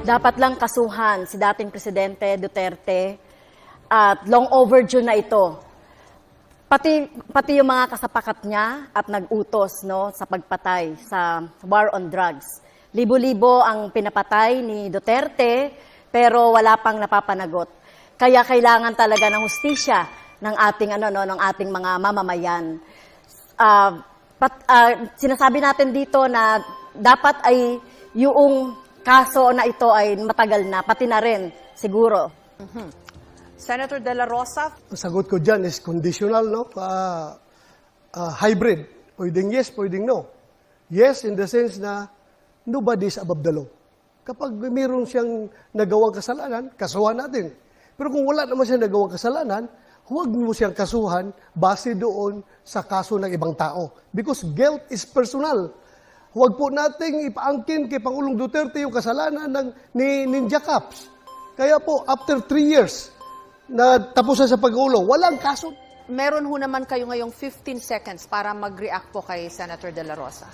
Dapat lang kasuhan si dating Presidente Duterte at long overdue na ito. Pati yung mga kasapakat niya at nag-utos sa pagpatay sa war on drugs. Libo-libo ang pinapatay ni Duterte pero wala pang napapanagot. Kaya kailangan talaga ng hustisya ng ating mga mamamayan. Sinasabi natin dito na dapat ay yung kaso na ito ay matagal na, pati na rin siguro. Senator De La Rosa? Ang sagot ko dyan is conditional, no? Hybrid. Pwedeng yes, pwedeng no. Yes in the sense na nobody is above the law. Kapag mayroon siyang nagawang kasalanan, kasuhan natin. Pero kung wala naman siyang nagawang kasalanan, huwag mo siyang kasuhan base doon sa kaso ng ibang tao. Because guilt is personal. Huwag po nating ipaangkin kay Pangulong Duterte yung kasalanan ni Ninja Caps. Kaya po, after 3 years na tapusan sa pag-uulong, walang kaso. Meron ho naman kayo ngayong 15 seconds para mag-react po kay Senator De La Rosa.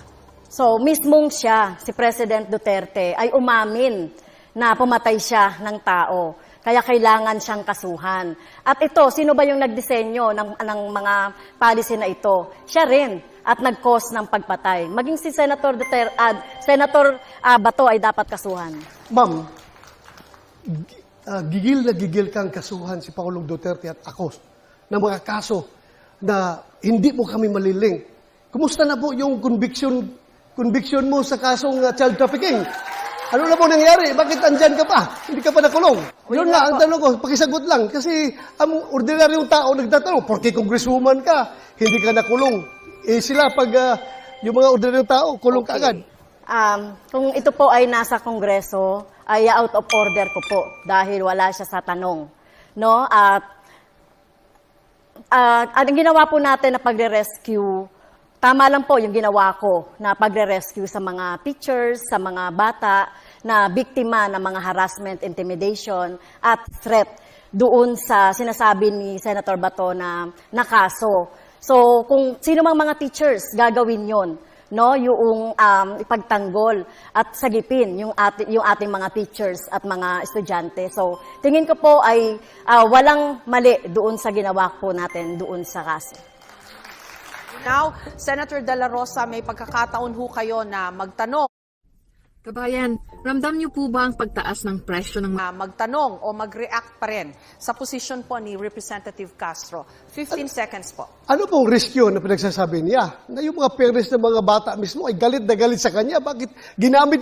So, mismong siya, si President Duterte, ay umamin na pumatay siya ng tao. Kaya kailangan siyang kasuhan. At ito, sino ba yung nagdisenyo ng mga policy na ito? Siya rin. At nag-cause ng pagpatay. Maging si Senator Senator Bato ay dapat kasuhan. Ma'am, gigil na gigil kang kasuhan si Pangulong Duterte at ako ng mga kaso na hindi mo kami maliling. Kumusta na po yung conviction mo sa kasong child trafficking? Ano na po nangyari? Bakit andyan ka pa? Hindi ka pa nakulong? Yun nga, ang tanong ko, pakisagot lang. Kasi ang ordinaryong tao nagtatanong, porque congresswoman ka, hindi ka nakulong. Sila pag yung mga ordinaryong tao, kulong ka agad. Kung ito po ay nasa Kongreso, ay out of order ko po dahil wala siya sa tanong. No? At ang ginawa po natin na pagre-rescue, tama lang po yung ginawa ko na pagre-rescue sa mga teachers, sa mga bata na biktima ng mga harassment, intimidation at threat doon sa sinasabi ni Senator Bato na kaso. So, kung sino mang mga teachers, gagawin yon, no? Yung ipagtanggol at sagipin yung ating mga teachers at mga estudyante. So, tingin ko po ay walang mali doon sa ginawa po natin doon sa kaso. Now, Senator De La Rosa, may pagkakataon ho kayo na magtanong. Kabayan, ramdam niyo po ba ang pagtaas ng presyo ng Magtanong o mag-react pa rin sa posisyon po ni Representative Castro? 15 seconds po. Ano pong risk yun na pinagsasabi niya? Na yung mga parents ng mga bata mismo ay galit na galit sa kanya. Bakit ginamit